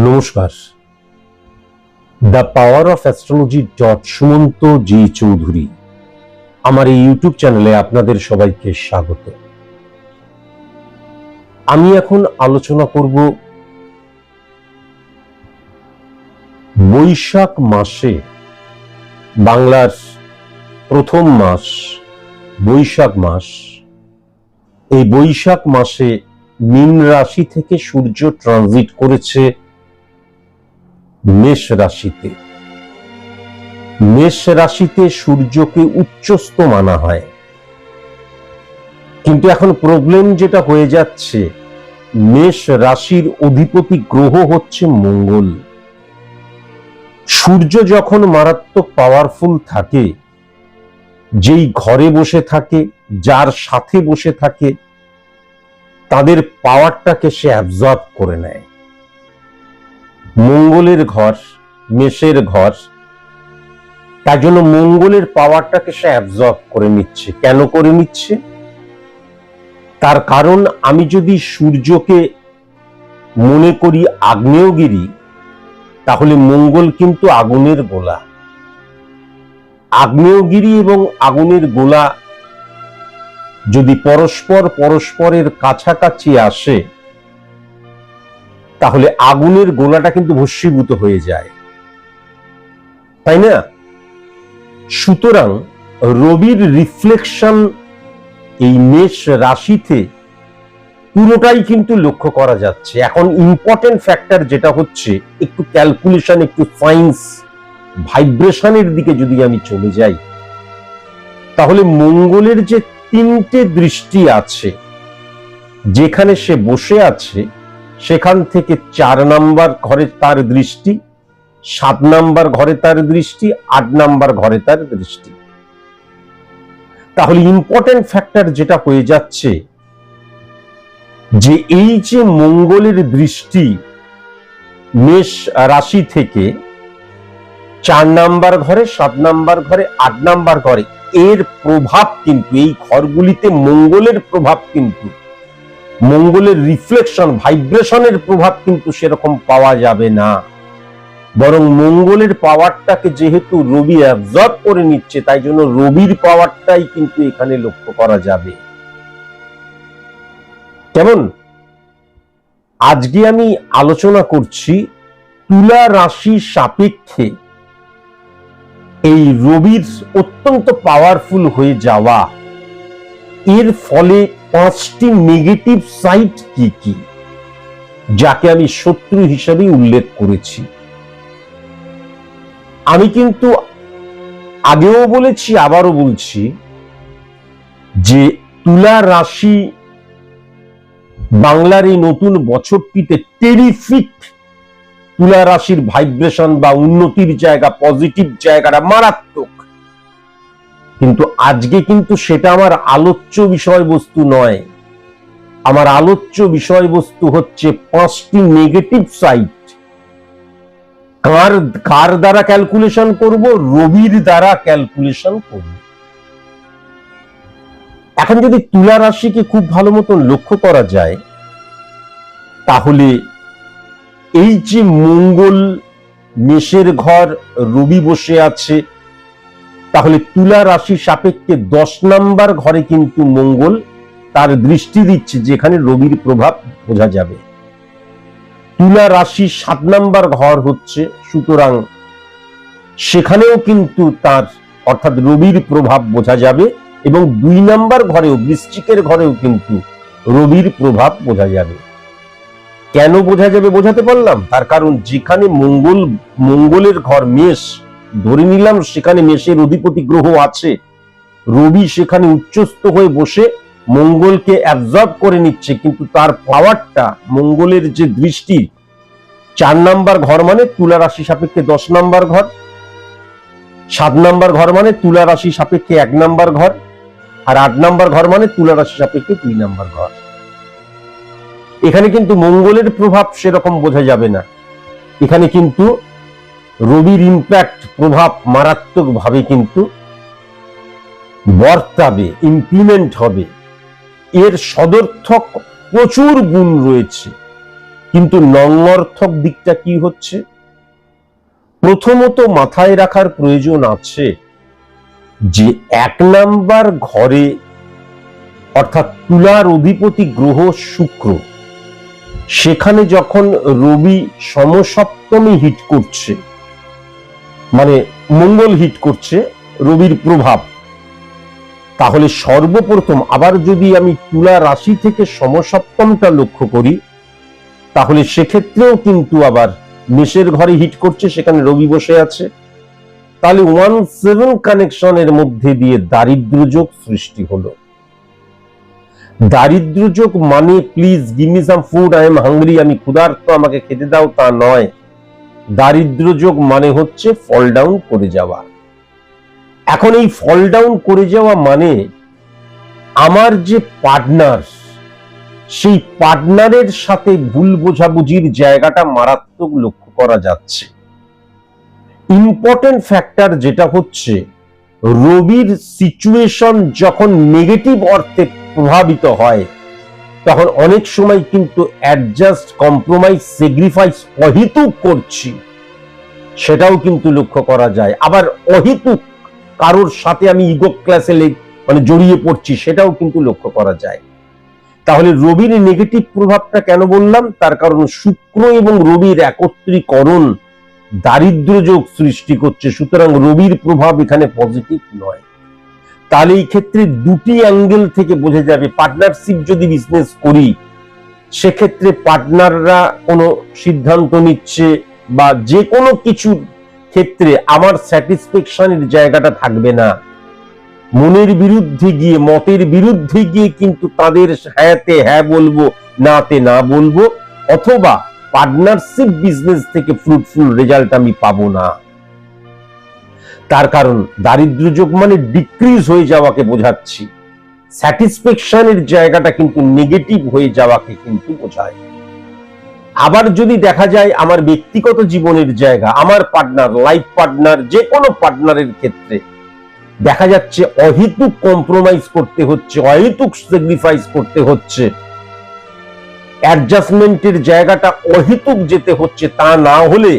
নমস্কার। The power of astrology Sumanta G Chowdhury আমার এই ইউটিউব চ্যানেলে আপনাদের সবাইকে স্বাগত। আমি এখন আলোচনা করব বৈশাখ মাসে, বাংলার প্রথম মাস বৈশাখ মাস। এই বৈশাখ মাসে মীন রাশি থেকে সূর্য ট্রানজিট করেছে মেষ রাশিতে। মেষ রাশিতে সূর্যকে উচ্চস্থ মানা হয়, কিন্তু এখন প্রবলেম যেটা হয়ে যাচ্ছে, মেষ রাশির অধিপতি গ্রহ হচ্ছে মঙ্গল। সূর্য যখন মারাত্মক পাওয়ারফুল থাকে, যেই ঘরে বসে থাকে, যার সাথে বসে থাকে, তাদের পাওয়ারটাকে সে অ্যাবজর্ব করে নেয়। মঙ্গলের ঘর, মেষের ঘর, তার জন্য মঙ্গলের পাওয়ারটাকে সে অ্যাবজর্ব করে নিচ্ছে। কেন করে নিচ্ছে? তার কারণ, আমি যদি সূর্যকে মনে করি আগ্নেয়গিরি, তাহলে মঙ্গল কিন্তু আগুনের গোলা। আগ্নেয়গিরি এবং আগুনের গোলা যদি পরস্পরের কাছাকাছি আসে, তাহলে আগুনের গোলাটা কিন্তু ভস্মীভূত হয়ে যায়, তাই না? সুতরাং রবির রিফ্লেকশন এই মেষ রাশিতে পুরোটাই কিন্তু লক্ষ্য করা যাচ্ছে। এখন ইম্পর্টেন্ট ফ্যাক্টর যেটা হচ্ছে, একটু ক্যালকুলেশন, একটু সায়েন্স, ভাইব্রেশনের দিকে যদি আমি চলে যাই, তাহলে মঙ্গলের যে তিনটে দৃষ্টি আছে, যেখানে সে বসে আছে সেখান থেকে 4 নাম্বার ঘরে তার দৃষ্টি, 7 নাম্বার ঘরে তার দৃষ্টি, 8 নাম্বার ঘরে তার দৃষ্টি। তাহলে ইম্পর্টেন্ট ফ্যাক্টর যেটা হয়ে যাচ্ছে, যে এই যে মঙ্গলের দৃষ্টি মেষ রাশি থেকে 4 নাম্বার ঘরে, 7 নাম্বার ঘরে, 8 নাম্বার ঘরে, এর প্রভাব কিন্তু এই ঘরগুলিতে মঙ্গলের প্রভাব কিন্তু, মঙ্গলের রিফ্লেকশন, ভাইব্রেশনের প্রভাব কিন্তু সেরকম পাওয়া যাবে না। বরং মঙ্গলের পাওয়ারটাকে যেহেতু রবি অ্যাবজর্ব করে নিচ্ছে, তাই জন্য রবির পাওয়ারটাই কিন্তু এখানে লক্ষ্য করা যাবে। কেমন? আজকে আমি আলোচনা করছি তুলা রাশি সাপেক্ষে এই রবির অত্যন্ত পাওয়ারফুল হয়ে যাওয়া, এর ফলে 5টি নেগেটিভ সাইড কি কি, যাকে আমি শত্রু হিসেবে উল্লেখ করেছি। আমি কিন্তু আগেও বলেছি, আবারও বলছি, যে তুলা রাশি বাংলার এই নতুন বছরটিতে টেরিফিক, তুলা রাশির ভাইব্রেশন বা উন্নতির জায়গা, পজিটিভ জায়গাটা মারাত্মক। কিন্তু আজকে কিন্তু সেটা আমার আলোচ্য বিষয়বস্তু নয়। আমার আলোচ্য বিষয়বস্তু হচ্ছে 5টি নেগেটিভ সাইড। কার দ্বারা ক্যালকুলেশন করব? রবির দ্বারা ক্যালকুলেশন করব। এখন যদি তুলা রাশিকে খুব ভালো মতো লক্ষ্য করা যায়, তাহলে এই যে মঙ্গল মেষের ঘর, রবি বসে আছে, তাহলে তুলা রাশি সাপেক্ষে 10 নাম্বার ঘরে কিন্তু মঙ্গল তার দৃষ্টি দিচ্ছে, যেখানে রবির প্রভাব বোঝা যাবে। তুলা রাশি 7 নাম্বার ঘর হচ্ছে, সুতরাং সেখানেও কিন্তু তার, অর্থাৎ রবির প্রভাব বোঝা যাবে। এবং 2 নাম্বার ঘরেও, বৃশ্চিকের ঘরেও কিন্তু রবির প্রভাব বোঝা যাবে। কেন বোঝা যাবে বোঝাতে পারলাম? তার কারণ, যেখানে মঙ্গলের ঘর মেষ, ধরে নিলাম সেখানে মেষের অধিপতি গ্রহ আছে, রবি সেখানে উচ্চস্থ হয়ে বসে মঙ্গলকে অ্যাবজর্ব করে নিচ্ছে, কিন্তু তার পাওয়ারটা, মঙ্গলের যে দৃষ্টি 4 নাম্বার ঘর মানে তুলা রাশি সাপেক্ষে 10 নাম্বার ঘর, 7 নাম্বার ঘর মানে তুলা রাশি সাপেক্ষে 1 নাম্বার ঘর, আর 8 নাম্বার ঘর মানে তুলা রাশি সাপেক্ষে 2 নাম্বার ঘর। এখানে কিন্তু মঙ্গলের প্রভাব সেরকম বোঝা যাবে না। এখানে কিন্তু রবির ইম্প্যাক্ট, প্রভাব মারাত্মক ভাবে কিন্তু বর্তাবে, ইমপ্লিমেন্ট হবে। এর সদর্থক প্রচুর গুণ রয়েছে। কিন্তু নঙ্গর্থক দিকটা কি হচ্ছে? প্রথমত মাথায় রাখার প্রয়োজন আছে যে 1 নাম্বার ঘরে অর্থাৎ তুলার অধিপতি গ্রহ শুক্র, সেখানে যখন রবি সমসপ্তমী হিট করছে, মানে মঙ্গল হিট করছে, রবির প্রভাব, তাহলে সর্বপ্রথম আবার যদি আমি তুলা রাশি থেকে সমসপ্তমটা লক্ষ্য করি, তাহলে সেক্ষেত্রেও কিন্তু আবার মেষের ঘরে হিট করছে, সেখানে রবি বসে আছে। তাহলে 1-7 কানেকশনের মধ্যে দিয়ে দারিদ্র যোগ সৃষ্টি হলো। দারিদ্র যোগ মানে please give me some food, I am hungry, আমি ক্ষুধার্ত, আমাকে খেতে দাও, তা নয়। দারিদ্র যোগ মানে হচ্ছে ফল ডাউন করে যাওয়া। এখন এই ফল ডাউন করে যাওয়া মানে আমার যে পার্টনার, সেই পার্টনারের সাথে ভুল বোঝাবুঝির জায়গাটা মারাত্মক লক্ষ্য করা যাচ্ছে। ইম্পর্টেন্ট ফ্যাক্টর যেটা হচ্ছে, রবির সিচুয়েশন যখন নেগেটিভ অর্থে প্রভাবিত হয়, তখন অনেক সময় কিন্তু অ্যাডজাস্ট, কম্প্রোমাইজ, স্যাক্রিফাইস অহেতুক করছি, সেটাও কিন্তু লক্ষ্য করা যায়। আবার অহেতুক কারোর সাথে আমি ইগো ক্লাসে মানে জড়িয়ে পড়ছি, সেটাও কিন্তু লক্ষ্য করা যায়। তাহলে রবির নেগেটিভ প্রভাবটা কেন বললাম? তার কারণ শুক্র এবং রবির একত্রীকরণ দারিদ্র যোগ সৃষ্টি করছে, সুতরাং রবির প্রভাব এখানে পজিটিভ নয়। তাহলে এই ক্ষেত্রে দুটি অ্যাঙ্গেল থেকে বোঝা যাবে, পার্টনারশিপ যদি বিজনেস করি, সেক্ষেত্রে পার্টনাররা কোনো সিদ্ধান্ত নিচ্ছে বা যে কোনো কিছুর ক্ষেত্রে আমার স্যাটিসফ্যাকশনের জায়গাটা থাকবে না। মনের বিরুদ্ধে গিয়ে, মতের বিরুদ্ধে গিয়ে কিন্তু তাদের হ্যাঁতে হ্যাঁ বলবো, নাতে না বলবো, অথবা পার্টনারশিপ বিজনেস থেকে ফ্রুটফুল রেজাল্ট আমি পাবো না। তার কারণ দারিদ্র যোগ মানে ডিক্রিজ হয়ে যাওয়াকে বোঝাচ্ছি, স্যাটিসফ্যাকশনের জায়গাটা কিন্তু নেগেটিভ হয়ে যাওয়াকে কিন্তু বোঝায়। আবার যদি দেখা যায় আমার ব্যক্তিগত জীবনের জায়গা, আমার পার্টনার, লাইফ পার্টনার, যে কোনো পার্টনারের ক্ষেত্রে দেখা যাচ্ছে অহেতুক কম্প্রোমাইজ করতে হচ্ছে, অহেতুক স্যাক্রিফাইস করতে হচ্ছে, অ্যাডজাস্টমেন্টের জায়গাটা অহেতুক যেতে হচ্ছে, তা না হলে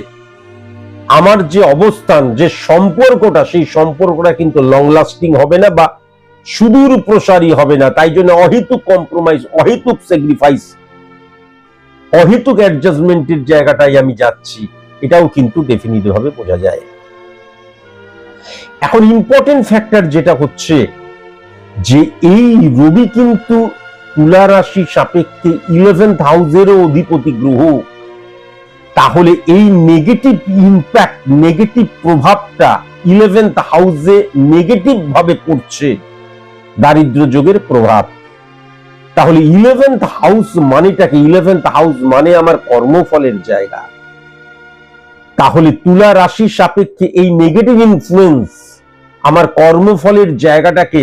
আমার যে অবস্থান, যে সম্পর্কটা, সেই সম্পর্কটা কিন্তু লং লাস্টিং হবে না বা সুদূর প্রসারী হবে না। তাই জন্য অহেতুক কম্প্রোমাইজ, অহেতুক স্যাক্রিফাইস, অহেতুক অ্যাডজাস্টমেন্টের জায়গাটাই আমি যাচ্ছি, এটাও কিন্তু ডেফিনিটলি ভাবে বোঝা যায়। এখন ইম্পর্টেন্ট ফ্যাক্টর যেটা হচ্ছে যে এই রবি কিন্তু তুলা রাশি সাপেক্ষে 11th হাউসেরও অধিপতি গ্রহ। তাহলে এই নেগেটিভ ইম্প্যাক্ট, নেগেটিভ প্রভাবটা 11th হাউসে নেগেটিভ ভাবে পড়ছে, দারিদ্র যোগের প্রভাব। তাহলে 11th হাউস মানেটাকে, 11th হাউস মানে আমার কর্মফলের জায়গা। তাহলে তুলা রাশি সাপেক্ষে এই নেগেটিভ ইনফ্লুয়েন্স আমার কর্মফলের জায়গাটাকে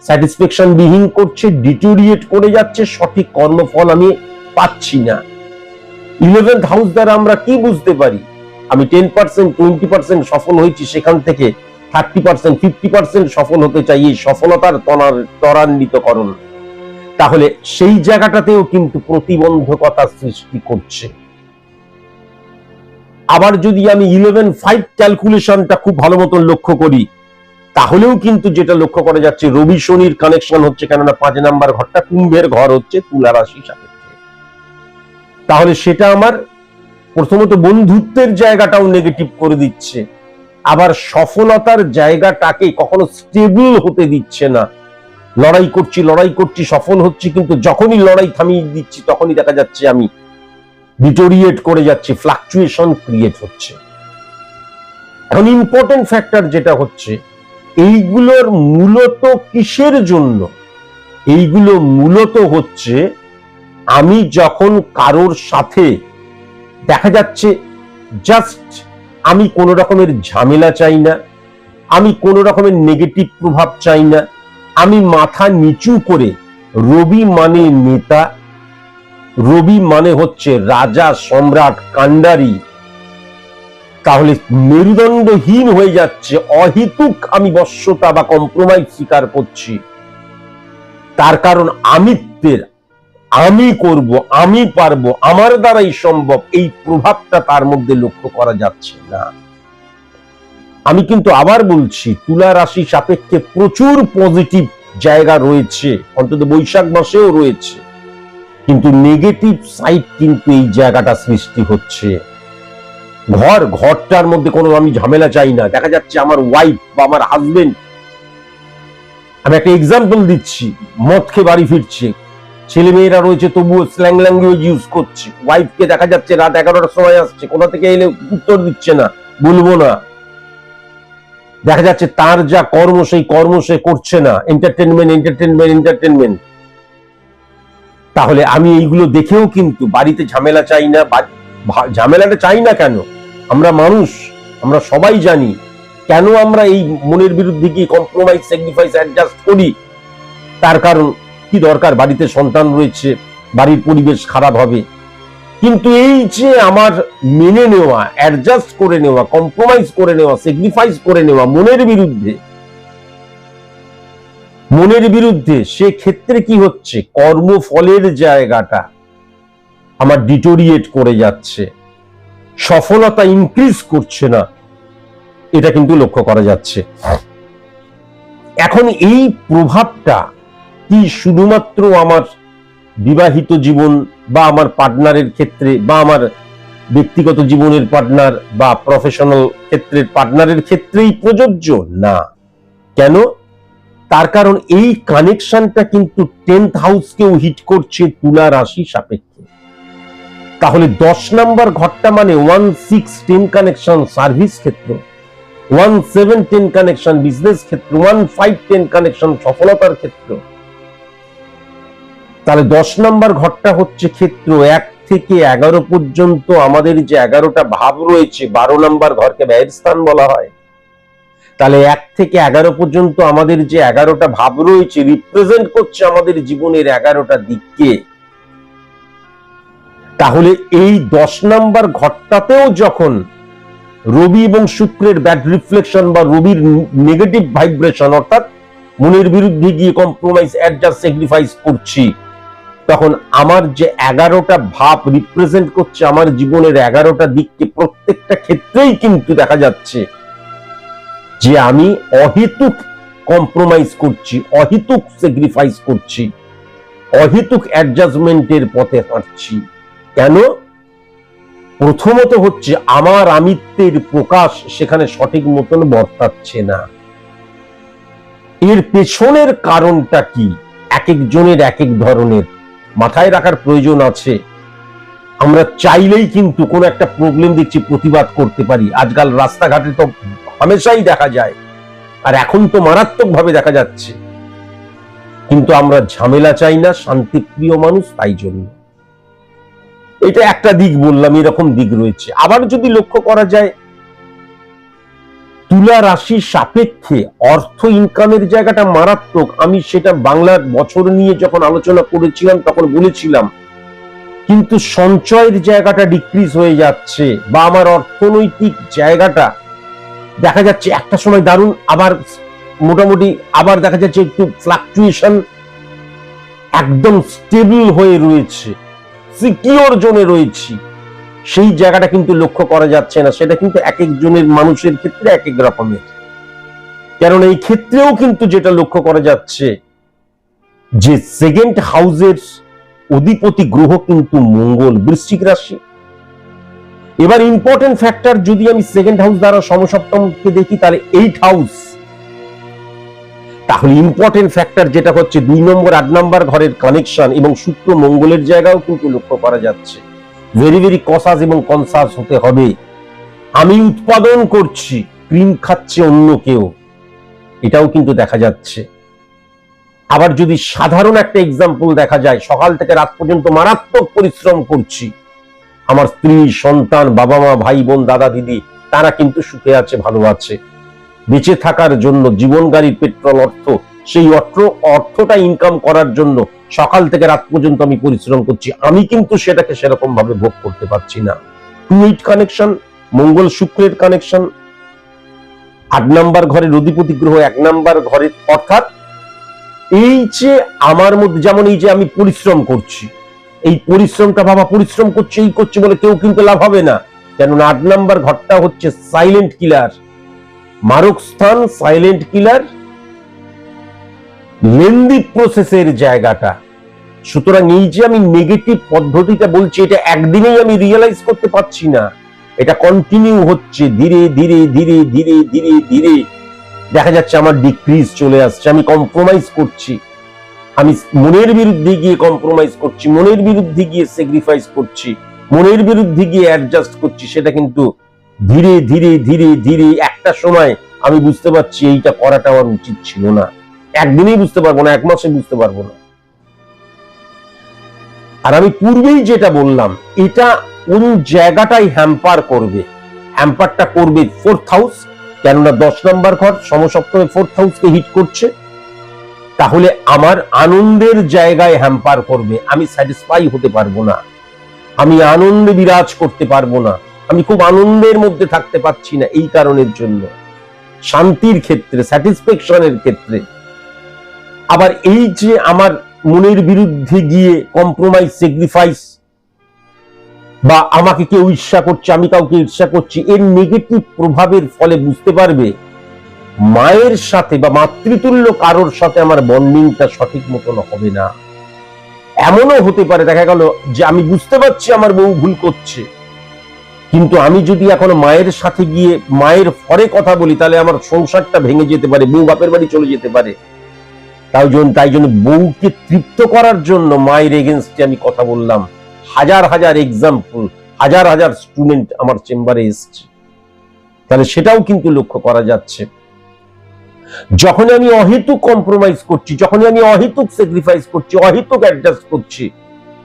স্যাটিসফ্যাকশন বিহীন করছে, ডিটোরিয়েট করে যাচ্ছে, সঠিক কর্মফল আমি পাচ্ছি না। 11th হাউস দ্বারা আমরা কি বুঝতে পারি? আমি 10%, 20% সফল হয়েছি, সেখান থেকে 30%, 50% সফল হতে চাই, এই সফলতার ত্বরান্বিতকরণ। তাহলে সেই জায়গাটাতেও কিন্তু প্রতিবন্ধকতা সৃষ্টি করছে। আবার যদি আমি 11-5 ক্যালকুলেশনটা খুব ভালো মতন লক্ষ্য করি, তাহলেও কিন্তু যেটা লক্ষ্য করা যাচ্ছে, রবি শনির কানেকশন হচ্ছে, কেননা 5 নাম্বার ঘরটা কুম্ভের ঘর হচ্ছে তুলা রাশি সাপেক্ষে। তাহলে সেটা আমার প্রথমত বন্ধুত্বের জায়গাটাও নেগেটিভ করে দিচ্ছে, আবার সফলতার জায়গাটাকে কখনো স্টেবল হতে দিচ্ছে না। লড়াই করছি, সফল হচ্ছি, কিন্তু যখনই লড়াই থামিয়ে দিচ্ছি, তখনই দেখা যাচ্ছে আমি ডিটোরিয়েট করে যাচ্ছি, ফ্লাকচুয়েশন ক্রিয়েট হচ্ছে। এখন ইম্পর্টেন্ট ফ্যাক্টর যেটা হচ্ছে, এইগুলোর মূলত কিসের জন্য? এইগুলো মূলত হচ্ছে আমি যখন কারোর সাথে দেখা যাচ্ছে জাস্ট আমি কোনো রকমের ঝামেলা চাই না, আমি কোনো রকমের নেগেটিভ প্রভাব চাই না, আমি মাথা নিচু করে, রবি মানে নেতা, রবি মানে হচ্ছে রাজা, সম্রাট, কান্ডারি, তাহলে মেরুদণ্ডহীন হয়ে যাচ্ছে, অহেতুক আমি বশ্যতা বা কম্প্রোমাইজ স্বীকার করছি। তার কারণ আমিত্বের, আমি করব, আমি পারবো, আমার দ্বারাই সম্ভব, এই প্রভাবটা তার মধ্যে লক্ষ্য করা যাচ্ছে না। আমি কিন্তু আবার বলছি, তুলা রাশি সাপেক্ষে প্রচুর পজিটিভ জায়গা রয়েছে, অন্তত বৈশাখ মাসেও রয়েছে, কিন্তু নেগেটিভ সাইড কিন্তু এই জায়গাটা সৃষ্টি হচ্ছে। ঘরটার মধ্যে কোনো আমি ঝামেলা চাই না, দেখা যাচ্ছে আমার ওয়াইফ বা আমার হাজবেন্ড, আমি একটা এক্সাম্পল দিচ্ছি, মদ খেয়ে বাড়ি ফিরছে, ছেলে মেয়েরা রয়েছে তবুও স্ল্যাং ল্যাঙ্গুয়েজ ইউজ করছে, ওয়াইফকে দেখা যাচ্ছে রাত 11টার সময় আসছে, কোথা থেকে এলে উত্তর দিচ্ছে না, বলবো না, দেখা যাচ্ছে তার যা কর্ম সেই কর্ম সে করছে না, এন্টারটেনমেন্ট। তাহলে আমি এইগুলো দেখেও কিন্তু বাড়িতে ঝামেলা চাই না। ঝামেলাটা চাই না কেন? আমরা মানুষ, আমরা সবাই জানি কেন আমরা এই মনের বিরুদ্ধে গিয়ে কম্প্রোমাইজ, স্যাক্রিফাইস, অ্যাডজাস্ট করি। তার কারণ কি দরকার? বাড়িতে সন্তান রয়েছে, বাড়ির পরিবেশ খারাপ হবে। কিন্তু এই যে আমার মেনে নেওয়া, অ্যাডজাস্ট করে নেওয়া, কম্প্রোমাইজ করে নেওয়া, স্যাক্রিফাইস করে নেওয়া মনের বিরুদ্ধে, সে ক্ষেত্রে কি হচ্ছে? কর্মফলের জায়গাটা আমার ডিটোরিয়েট করে যাচ্ছে, সফলতা ইনক্রিজ করছে না, এটা কিন্তু লক্ষ্য করা যাচ্ছে। এখন এই প্রভাবটা কি শুধুমাত্র আমার বিবাহিত জীবন বা আমার পার্টনারের ক্ষেত্রে, বা আমার ব্যক্তিগত জীবনের পার্টনার বা প্রফেশনাল ক্ষেত্রের পার্টনারের ক্ষেত্রেই প্রযোজ্য? না। কেন? তার কারণ এই কানেকশনটা কিন্তু 10th হাউসকেও হিট করছে তুলা রাশি সাপেক্ষে। তাহলে 10 নম্বর ঘরটা মানে 1-6-10 কানেকশন সার্ভিস ক্ষেত্র, 1-7-10 কানেকশন বিজনেস ক্ষেত্র, 1-5-10 কানেকশন সফলতার ক্ষেত্র। তাহলে 10 নম্বর ঘরটা হচ্ছে ক্ষেত্র 1 থেকে 11 পর্যন্ত। আমাদের যে 11টা ভাব রয়েছে, 12 নম্বর ঘরকে ব্যয়ের স্থান বলা হয়। তাহলে 1 থেকে 11 পর্যন্ত আমাদের যে 11টা ভাব রয়েছে রিপ্রেজেন্ট করছে আমাদের জীবনের 11টা দিককে। তাহলে এই 10 নম্বর ঘরটাতেও যখন রবি এবং শুক্রের ব্যাড রিফ্লেকশন বা রবির নেগেটিভ ভাইব্রেশন, অর্থাৎ মনের বিরুদ্ধে গিয়ে কম্প্রোমাইজ, অ্যাডজাস্ট, স্যাক্রিফাইস করছি, তখন আমার যে 11টা ভাব রিপ্রেজেন্ট করছে আমার জীবনের 11টা দিককে, প্রত্যেকটা ক্ষেত্রেই কিন্তু দেখা যাচ্ছে যে আমি অহেতুক কম্প্রোমাইজ করছি, অহেতুক স্যাক্রিফাইস করছি, অহেতুক অ্যাডজাস্টমেন্টের পথে হাঁটছি। কেন? প্রথমত হচ্ছে আমার আমিত্বের প্রকাশ সেখানে সঠিক মতন বর্তাচ্ছে না। এর পেছনের কারণটা কি? এক একজনের এক এক ধরনের, মাথায় রাখার প্রয়োজন আছে। আমরা চাইলেই কিন্তু কোন একটা প্রবলেম দেখছি প্রতিবাদ করতে পারি, আজকাল রাস্তাঘাটে তো হামেশাই দেখা যায়, আর এখন তো মারাত্মক ভাবে দেখা যাচ্ছে। কিন্তু আমরা ঝামেলা চাই না, শান্তিপ্রিয় মানুষ, তাই জন্য। এটা একটা দিক বললাম, এরকম দিক রয়েছে। আবার যদি লক্ষ্য করা যায় তুলা রাশির সাপেক্ষে অর্থ ইনকামের জায়গাটা মারাত্মক। আমি সেটা বাংলার বছর নিয়ে যখন আলোচনা করেছিলাম তখন বলেছিলাম, কিন্তু সঞ্চয়ের জায়গাটা ডিক্রিজ হয়ে যাচ্ছে, বা আমার অর্থনৈতিক জায়গাটা দেখা যাচ্ছে একটা সময় দারুণ, আবার মোটামুটি, আবার দেখা যাচ্ছে একটু ফ্লাকচুয়েশন, একদম স্টেবল হয়ে রয়েছে, সিকিউর জোনে রয়েছি, সেই জায়গাটা কিন্তু লক্ষ্য করা যাচ্ছে না। সেটা কিন্তু এক একজনের মানুষের ক্ষেত্রে এক এক রকমের। কারণ এই ক্ষেত্রেও কিন্তু যেটা লক্ষ্য করা যাচ্ছে যে সেকেন্ড হাউসের অধিপতি গ্রহ কিন্তু মঙ্গল, বৃশ্চিক রাশি। এবার ইম্পর্টেন্ট ফ্যাক্টর, যদি আমি সেকেন্ড হাউস দ্বারা সমসপ্তমকে দেখি তাহলে 8 হাউস। তাহলে ইম্পর্টেন্ট ফ্যাক্টর যেটা হচ্ছে 2 নম্বর 8 নম্বর ঘরের কানেকশন এবং শুক্র মঙ্গলের জায়গাও কিন্তু লক্ষ্য করা যাচ্ছে। ভেরি ভেরি কসাস এবং কনসাস হতে হবে। আমি উৎপাদন করছি, ক্রিম খাচ্ছে অন্য কেউ, এটাও কিন্তু দেখা যাচ্ছে। আবার যদি সাধারণ একটা এক্সাম্পল দেখা যায়, সকাল থেকে রাত পর্যন্ত মারাত্মক পরিশ্রম করছি, আমার স্ত্রী, সন্তান, বাবা মা, ভাই বোন, দাদা দিদি, তারা কিন্তু সুখে আছে, ভালো আছে। বেঁচে থাকার জন্য জীবন গাড়ির পেট্রোল অর্থ, সেই অর্থটা ইনকাম করার জন্য সকাল থেকে রাত পর্যন্ত আমি পরিশ্রম করছি, আমি কিন্তু সেটাকে সেরকম ভাবে ভোগ করতে পারছি না। 2-8 কানেকশন, মঙ্গল শুক্রের কানেকশন, 8 নম্বর ঘরের অধিপতি গ্রহ 1 নম্বর ঘরের, অর্থাৎ এই যে আমার মধ্যে, যেমন এই যে আমি পরিশ্রম করছি, এই পরিশ্রমটা বাবা পরিশ্রম করছে এই করছে বলে কেউ কিন্তু লাভ হবে না। কেননা 8 নাম্বার ঘরটা হচ্ছে সাইলেন্ট কিলার, মারক স্থান, সাইলেন্ট কিলার, লেন্দি প্রসেসের জায়গাটা। সুতরাং এই যে আমি নেগেটিভ পদ্ধতিটা বলছি, এটা একদিনেই আমি রিয়েলাইজ করতে পারছি না, এটা কন্টিনিউ হচ্ছে, ধীরে ধীরে ধীরে ধীরে ধীরে ধীরে দেখা যাচ্ছে আমার ডিক্রিজ চলে আসছে, আমি কম্প্রোমাইজ করছি, আমি মনের বিরুদ্ধে গিয়ে কম্প্রোমাইজ করছি, মনের বিরুদ্ধে গিয়ে স্যাক্রিফাইস করছি, মনের বিরুদ্ধে গিয়ে অ্যাডজাস্ট করছি। সেটা কিন্তু ধীরে ধীরে ধীরে ধীরে একটা সময় আমি বুঝতে পারছি এইটা করাটা আমার উচিত ছিল না। একদিনেই বুঝতে পারবো না, এক মাসে বুঝতে পারবো না। আর আমি পূর্বেই যেটা বললাম, এটা কোন জায়গাটাই হ্যাম্পার করবে, হ্যাম্পারটা করবে 4th হাউস, কেননা 10 নম্বর ঘর সমসপ্তমে 4th হাউসকে হিট করছে। তাহলে আমার আনন্দের জায়গায় হ্যাম্পার করবে, আমি স্যাটিসফাই হতে পারবো না, আমি আনন্দে বিরাজ করতে পারবো না, আমি খুব আনন্দের মধ্যে থাকতে পারছি না। এই কারণের জন্য শান্তির ক্ষেত্রে, স্যাটিসফ্যাকশনের ক্ষেত্রে। আবার এই যে আমার মনের বিরুদ্ধে গিয়ে কম্প্রোমাইজ, স্যাক্রিফাইস, বা আমাকে কেউ ঈর্ষা করছে, আমি কাউকে ঈর্ষা করছি, এর নেগেটিভ প্রভাবের ফলে বুঝতে পারবে মায়ের সাথে বা মাতৃতুল্য কারোর সাথে আমার বন্ডিংটা সঠিক মতন হবে না। এমনও হতে পারে দেখা গেল যে আমি বুঝতে পারছি আমার বউ ভুল করছে, কিন্তু আমি যদি এখন মায়ের সাথে গিয়ে মায়ের ফরে কথা বলি, তাহলে আমার সংসারটা ভেঙে যেতে পারে, বউ বাপের বাড়ি চলে যেতে পারে। তাই জন্য বউকে তৃপ্ত করার জন্য মায়ের এগেনস্টে আমি কথা বললাম। হাজার হাজার এক্সাম্পল, হাজার হাজার স্টুডেন্ট আমার চেম্বারে এসছে, তাহলে সেটাও কিন্তু লক্ষ্য করা যাচ্ছে। যখন আমি অহেতুক কম্প্রোমাইজ করছি, যখন আমি অহেতুক স্যাক্রিফাইস করছি, অহেতুক অ্যাডজাস্ট করছি,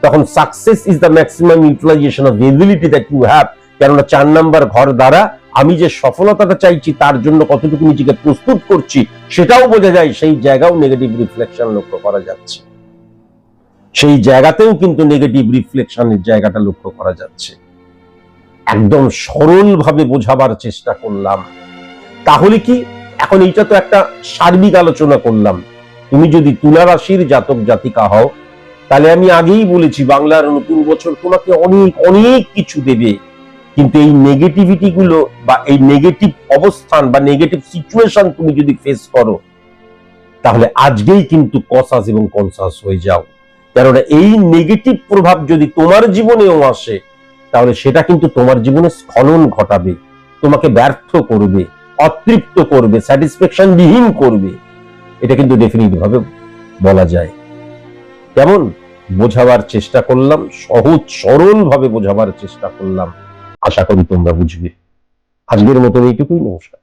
তখন success is the maximum utilization of ability that you have. কেননা 4 নাম্বার ঘর দ্বারা আমি যে সফলতাটা চাইছি তার জন্য কতটুকু নিজেকে প্রস্তুত করছি সেটাও বোঝা যায়। সেই জায়গাও নেগেটিভ রিফ্লেকশন লক্ষ্য করা যাচ্ছে, সেই জায়গাতেও কিন্তু নেগেটিভ রিফ্লেকশনের জায়গাটা লক্ষ্য করা যাচ্ছে। একদম সরলভাবে বোঝাবার চেষ্টা করলাম। তাহলে কি এখন এইটা তো একটা সার্বিক আলোচনা করলাম। তুমি যদি তুলা রাশির জাতক জাতিকা হও, তাহলে আমি আগেই বলেছি বাংলার নতুন বছর তোমাকে অনেক অনেক কিছু দেবে, কিন্তু এই নেগেটিভিটি গুলো বা এই নেগেটিভ অবস্থান বা নেগেটিভ সিচুয়েশন তুমি যদি ফেস করো, তাহলে আজকেই কিন্তু কসাস এবং কনসাস হয়ে যাও। কেননা এই নেগেটিভ প্রভাব যদি তোমার জীবনেও আসে, তাহলে সেটা কিন্তু তোমার জীবনে স্খলন ঘটাবে, তোমাকে ব্যর্থ করবে, অতৃপ্ত করবে, স্যাটিসফ্যাকশন বিহীন করবে। এটা কিন্তু ডেফিনিট ভাবে বলা যায়। কেমন বোঝাবার চেষ্টা করলাম, সহজ সরল ভাবে বোঝাবার চেষ্টা করলাম, আশা করি তোমরা বুঝবে। আজকের মতন এইটুকুই, নমস্কার।